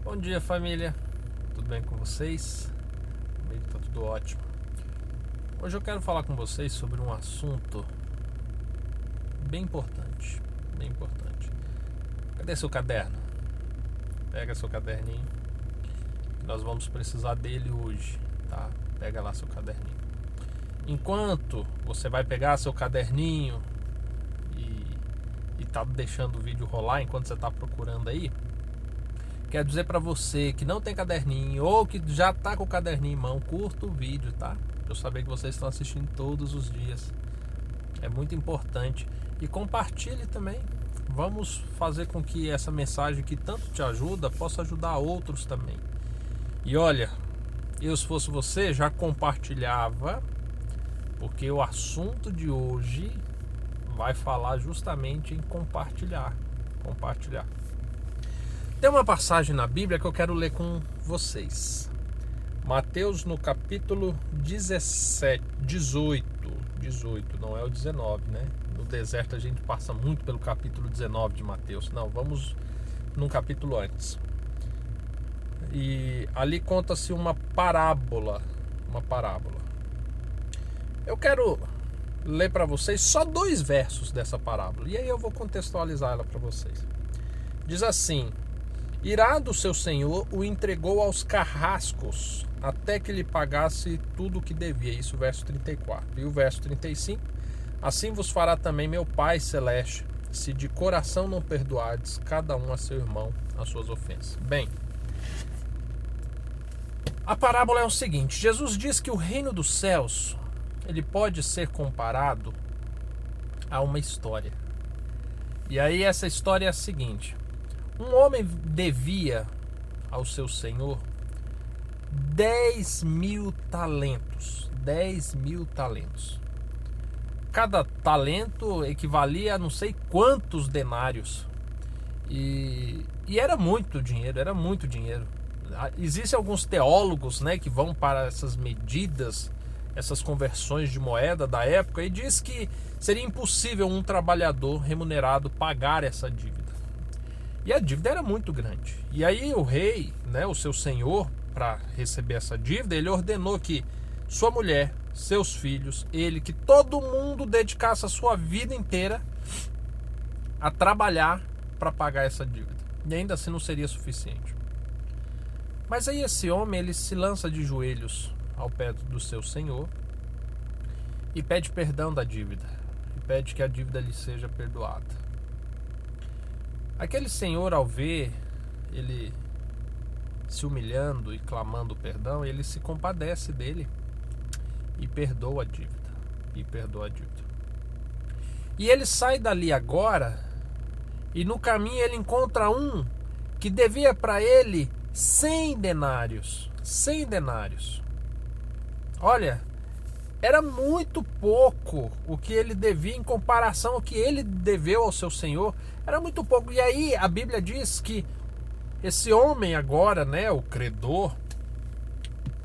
Bom dia, família, tudo bem com vocês? Comigo tá tudo ótimo. Hoje eu quero falar com vocês sobre um assunto bem importante, bem importante. Cadê seu caderno? Pega seu caderninho, nós vamos precisar dele hoje, tá? Pega lá seu caderninho. Enquanto você vai pegar seu caderninho e tá deixando o vídeo rolar enquanto você tá procurando aí, quero dizer pra você que não tem caderninho ou que já tá com o caderninho em mão, curta o vídeo, tá? Eu saber que vocês estão assistindo todos os dias. É muito importante. E compartilhe também. Vamos fazer com que essa mensagem que tanto te ajuda possa ajudar outros também. E olha, eu se fosse você já compartilhava, porque o assunto de hoje vai falar justamente em compartilhar. Compartilhar. Tem uma passagem na Bíblia que eu quero ler com vocês. Mateus no capítulo 18, não é o 19, né? No deserto a gente passa muito pelo capítulo 19 de Mateus. Não, vamos num capítulo antes. E ali conta-se uma parábola. Eu quero ler para vocês só 2 versos dessa parábola. E aí eu vou contextualizar ela para vocês. Diz assim: irado seu senhor o entregou aos carrascos até que lhe pagasse tudo o que devia. Isso o verso 34. E o verso 35: assim vos fará também meu Pai Celeste, se de coração não perdoardes cada um a seu irmão as suas ofensas. Bem, a parábola é o seguinte: Jesus diz que o reino dos céus ele pode ser comparado a uma história. E aí essa história é a seguinte: um homem devia ao seu senhor 10.000 talentos. 10.000 talentos. Cada talento equivalia a não sei quantos denários. E era muito dinheiro, Existem alguns teólogos, né, que vão para essas medidas, essas conversões de moeda da época, e diz que seria impossível um trabalhador remunerado pagar essa dívida. E a dívida era muito grande. E aí o rei, né, o seu senhor, para receber essa dívida, ele ordenou que sua mulher, seus filhos, que todo mundo dedicasse a sua vida inteira a trabalhar para pagar essa dívida. E ainda assim não seria suficiente. Mas aí esse homem, ele se lança de joelhos ao pé do seu senhor e pede perdão da dívida. E pede que a dívida lhe seja perdoada. Aquele senhor, ao ver ele se humilhando e clamando perdão, ele se compadece dele e perdoa a dívida. E ele sai dali agora, e no caminho ele encontra um que devia para ele 100 denários. 100 denários. Olha, era muito pouco o que ele devia em comparação ao que ele deveu ao seu senhor. Era muito pouco. E aí a Bíblia diz que esse homem agora, né, o credor,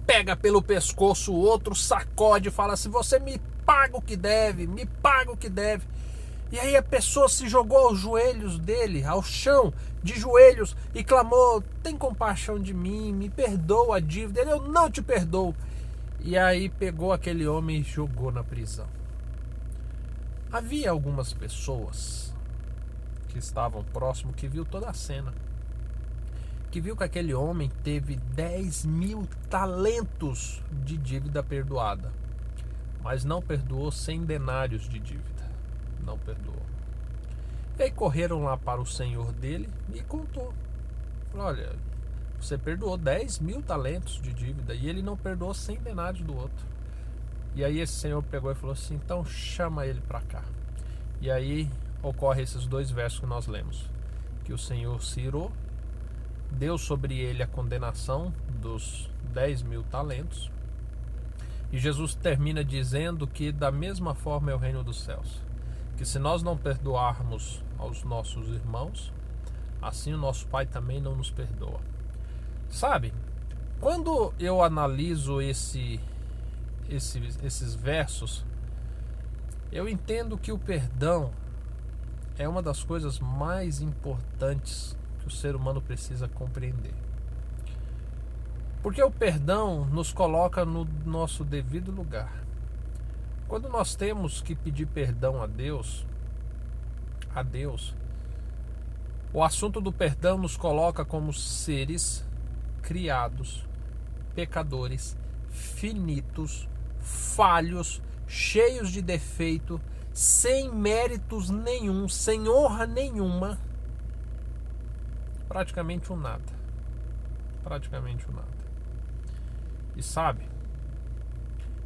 pega pelo pescoço o outro, sacode e fala assim: você me paga o que deve, me paga o que deve. E aí a pessoa se jogou aos joelhos dele, ao chão, de joelhos, e clamou: tem compaixão de mim, me perdoa a dívida. Ele: eu não te perdoo. E aí pegou aquele homem e jogou na prisão. Havia algumas pessoas que estavam próximo que viu toda a cena, que viu que aquele homem teve 10.000 talentos de dívida perdoada, mas não perdoou 100 denários de dívida. Não perdoou. E aí correram lá para o senhor dele e contou. Falou: olha, você perdoou 10.000 talentos de dívida e ele não perdoou 100 denários do outro. E aí esse senhor pegou e falou assim: então chama ele para cá. E aí ocorre esses 2 versos que nós lemos, que o senhor se irou, deu sobre ele a condenação dos 10.000 talentos. E Jesus termina dizendo que da mesma forma é o reino dos céus, que se nós não perdoarmos aos nossos irmãos, assim o nosso Pai também não nos perdoa. Sabe, quando eu analiso esses versos, eu entendo que o perdão é uma das coisas mais importantes que o ser humano precisa compreender. Porque o perdão nos coloca no nosso devido lugar. Quando nós temos que pedir perdão a Deus, o assunto do perdão nos coloca como seres criados, pecadores, finitos, falhos, cheios de defeito, sem méritos nenhum, sem honra nenhuma, praticamente um nada. E sabe,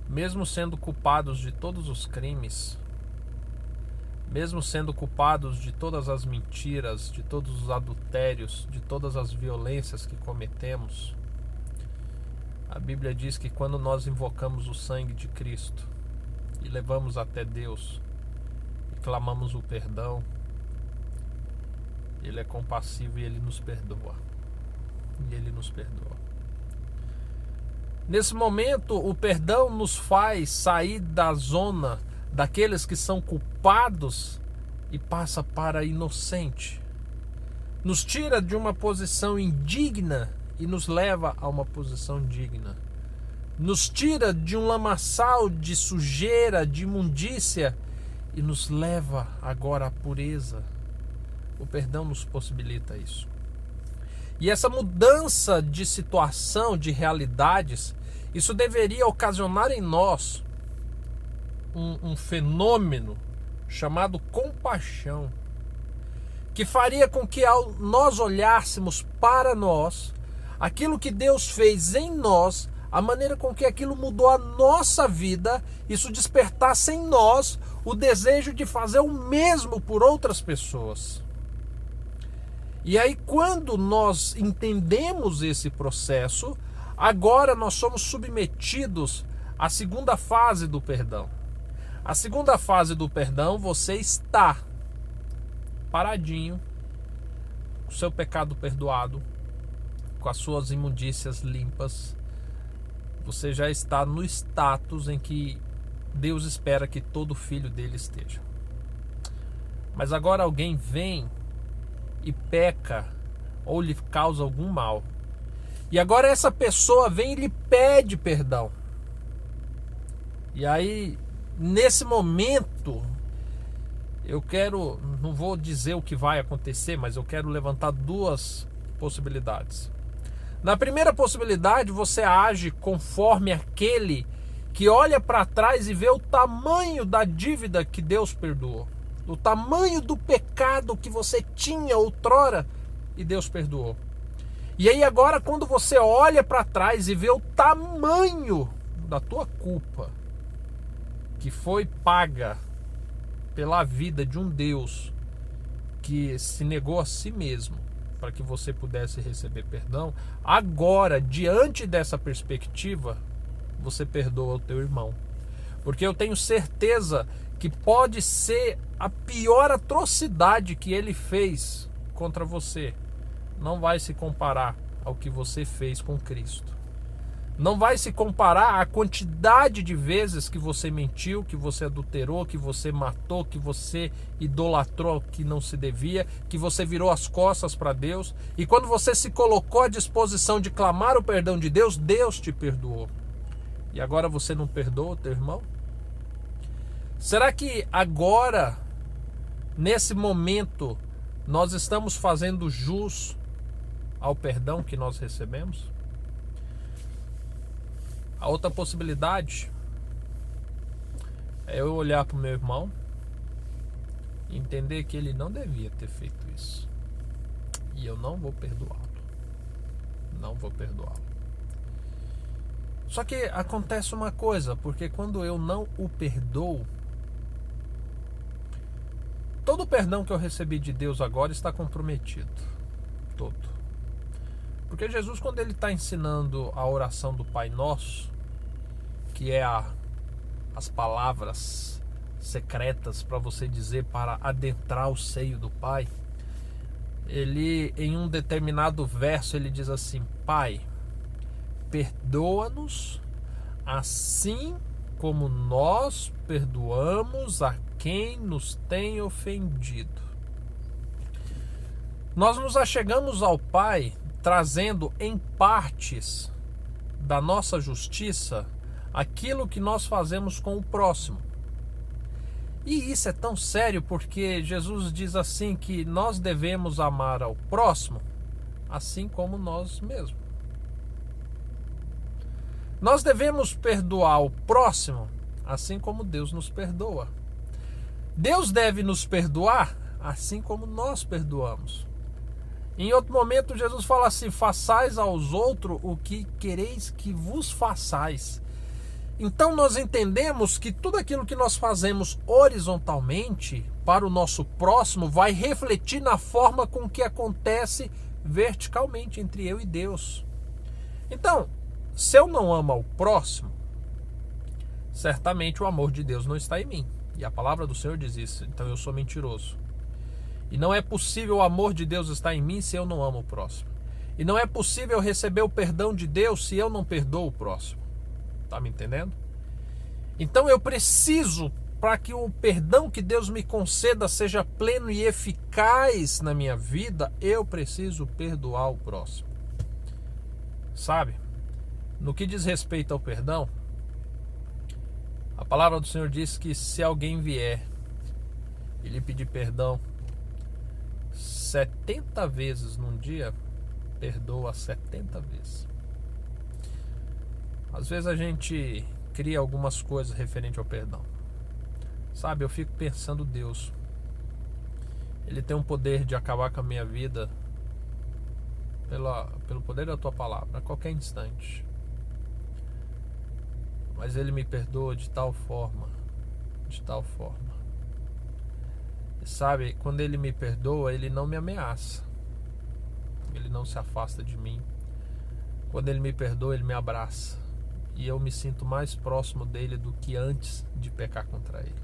mesmo sendo culpados de todos os crimes, mesmo sendo culpados de todas as mentiras, de todos os adultérios, de todas as violências que cometemos, a Bíblia diz que quando nós invocamos o sangue de Cristo e levamos até Deus e clamamos o perdão, Ele é compassivo e Ele nos perdoa. Nesse momento, o perdão nos faz sair da zona daqueles que são culpados e passa para inocente. Nos tira de uma posição indigna e nos leva a uma posição digna. Nos tira de um lamaçal de sujeira, de imundícia e nos leva agora à pureza. O perdão nos possibilita isso. E essa mudança de situação, de realidades, isso deveria ocasionar em nós um fenômeno chamado compaixão, que faria com que ao nós olhássemos para nós, aquilo que Deus fez em nós, a maneira com que aquilo mudou a nossa vida, isso despertasse em nós o desejo de fazer o mesmo por outras pessoas. E aí, quando nós entendemos esse processo, agora nós somos submetidos à segunda fase do perdão. A segunda fase do perdão, você está paradinho, com o seu pecado perdoado, com as suas imundícias limpas. Você já está no status em que Deus espera que todo filho dele esteja. Mas agora alguém vem e peca ou lhe causa algum mal. E agora essa pessoa vem e lhe pede perdão. E aí, nesse momento, não vou dizer o que vai acontecer, mas eu quero levantar duas possibilidades. Na primeira possibilidade, você age conforme aquele que olha para trás e vê o tamanho da dívida que Deus perdoou, o tamanho do pecado que você tinha outrora e Deus perdoou. E aí agora, quando você olha para trás e vê o tamanho da tua culpa que foi paga pela vida de um Deus que se negou a si mesmo para que você pudesse receber perdão, agora, diante dessa perspectiva, você perdoa o teu irmão. Porque eu tenho certeza que pode ser a pior atrocidade que ele fez contra você, não vai se comparar ao que você fez com Cristo. Não vai se comparar à quantidade de vezes que você mentiu, que você adulterou, que você matou, que você idolatrou que não se devia, que você virou as costas para Deus. E quando você se colocou à disposição de clamar o perdão de Deus, Deus te perdoou. E agora você não perdoa o teu irmão? Será que agora, nesse momento, nós estamos fazendo jus ao perdão que nós recebemos? A outra possibilidade é eu olhar para o meu irmão e entender que ele não devia ter feito isso. E eu não vou perdoá-lo. Não vou perdoá-lo. Só que acontece uma coisa, porque quando eu não o perdoo, todo o perdão que eu recebi de Deus agora está comprometido. Todo. Porque Jesus, quando ele está ensinando a oração do Pai Nosso, que é as palavras secretas para você dizer para adentrar o seio do Pai, ele, em um determinado verso, ele diz assim: Pai, perdoa-nos assim como nós perdoamos a quem nos tem ofendido. Nós nos achegamos ao Pai trazendo em partes da nossa justiça aquilo que nós fazemos com o próximo. E isso é tão sério porque Jesus diz assim que nós devemos amar ao próximo assim como nós mesmos. Nós devemos perdoar o próximo assim como Deus nos perdoa. Deus deve nos perdoar assim como nós perdoamos. Em outro momento Jesus fala assim: façais aos outros o que quereis que vos façais. Então nós entendemos que tudo aquilo que nós fazemos horizontalmente para o nosso próximo vai refletir na forma com que acontece verticalmente entre eu e Deus. Então, se eu não amo ao próximo, certamente o amor de Deus não está em mim. E a palavra do Senhor diz isso, então eu sou mentiroso. E não é possível o amor de Deus estar em mim se eu não amo o próximo. E não é possível receber o perdão de Deus se eu não perdoo o próximo. Tá me entendendo? Então eu preciso, para que o perdão que Deus me conceda seja pleno e eficaz na minha vida, eu preciso perdoar o próximo. Sabe? No que diz respeito ao perdão, a palavra do Senhor diz que se alguém vier e lhe pedir perdão 70 vezes num dia, perdoa 70 vezes. Às vezes a gente cria algumas coisas referente ao perdão. Sabe, eu fico pensando, Deus, Ele tem um poder de acabar com a minha vida pelo poder da Tua palavra, a qualquer instante. Mas Ele me perdoa de tal forma. E sabe, quando Ele me perdoa, Ele não me ameaça. Ele não se afasta de mim. Quando Ele me perdoa, Ele me abraça. E eu me sinto mais próximo dele do que antes de pecar contra ele.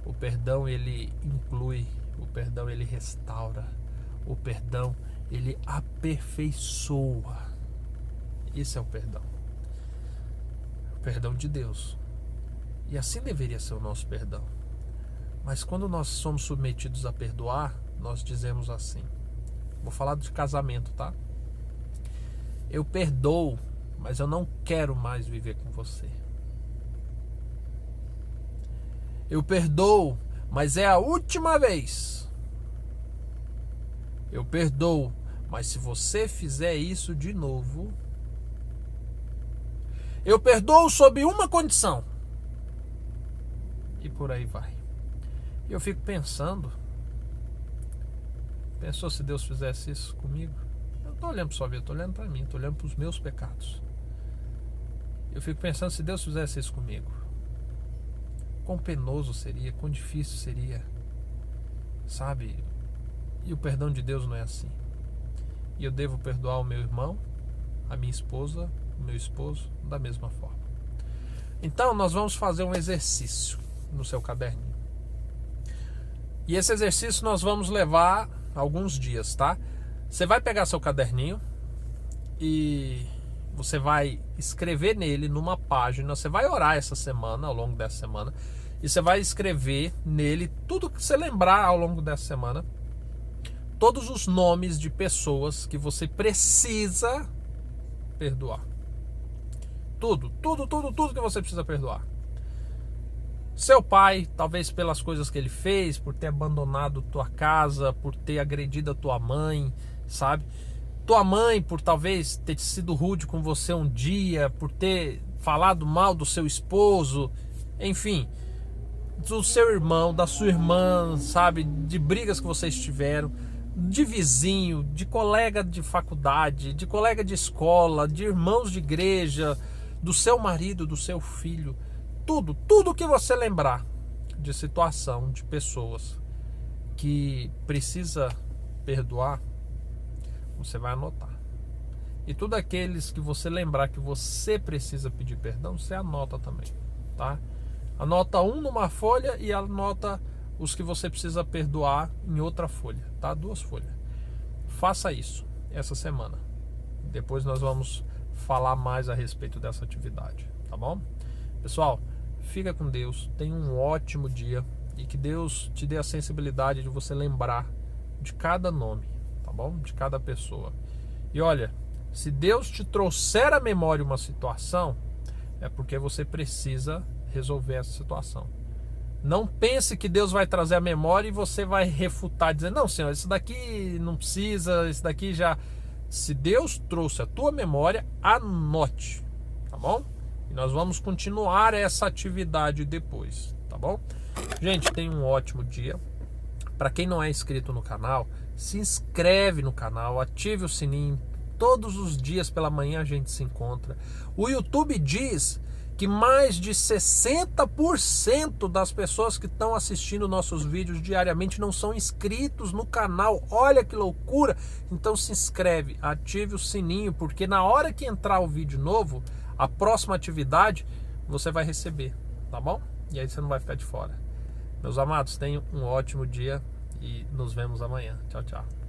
O perdão, ele inclui, o perdão, ele restaura, o perdão, ele aperfeiçoa. Esse é o perdão de Deus. E assim deveria ser o nosso perdão. Mas quando nós somos submetidos a perdoar, nós dizemos assim. Vou falar de casamento, tá? Eu perdoo, mas eu não quero mais viver com você. Eu perdoo, mas é a última vez. Eu perdoo, mas se você fizer isso de novo... Eu perdoo sob uma condição. E por aí vai. E eu fico pensando... Pensou se Deus fizesse isso comigo? Eu não estou olhando para sua vida, estou olhando para mim, estou olhando para os meus pecados. Eu fico pensando, se Deus fizesse isso comigo, quão penoso seria, quão difícil seria, sabe? E o perdão de Deus não é assim. E eu devo perdoar o meu irmão, a minha esposa, o meu esposo, da mesma forma. Então nós vamos fazer um exercício no seu caderninho. E esse exercício nós vamos levar alguns dias, tá? Você vai pegar seu caderninho e... você vai escrever nele numa página, você vai orar essa semana, ao longo dessa semana, e você vai escrever nele tudo que você lembrar ao longo dessa semana, todos os nomes de pessoas que você precisa perdoar. Tudo que você precisa perdoar. Seu pai, talvez pelas coisas que ele fez, por ter abandonado tua casa, por ter agredido a tua mãe, sabe? Tua mãe, por talvez ter sido rude com você um dia, por ter falado mal do seu esposo, enfim, do seu irmão, da sua irmã, sabe, de brigas que vocês tiveram, de vizinho, de colega de faculdade, de colega de escola, de irmãos de igreja, do seu marido, do seu filho, tudo que você lembrar de situação, de pessoas que precisa perdoar, você vai anotar. E tudo aqueles que você lembrar que você precisa pedir perdão, você anota também, tá? Anota um numa folha e anota os que você precisa perdoar em outra folha, tá? 2 folhas. Faça isso essa semana. Depois nós vamos falar mais a respeito dessa atividade, tá bom? Pessoal, fica com Deus, tenha um ótimo dia e que Deus te dê a sensibilidade de você lembrar de cada nome, tá bom? De cada pessoa. E olha, Se Deus te trouxer à memória uma situação, é porque você precisa resolver essa situação. Não pense que Deus vai trazer a memória e você vai refutar, dizendo, não, Senhor, isso daqui não precisa, isso daqui já... Se Deus trouxe a tua memória, anote, tá bom? E nós vamos continuar essa atividade depois, tá bom? Gente, tenha um ótimo dia. Para quem não é inscrito no canal, se inscreve no canal, ative o sininho. Todos os dias pela manhã a gente se encontra. O YouTube diz que mais de 60% das pessoas que estão assistindo nossos vídeos diariamente não são inscritos no canal. Olha que loucura! Então se inscreve, ative o sininho, porque na hora que entrar o vídeo novo, a próxima atividade, você vai receber, tá bom? E aí você não vai ficar de fora. Meus amados, tenham um ótimo dia e nos vemos amanhã. Tchau, tchau.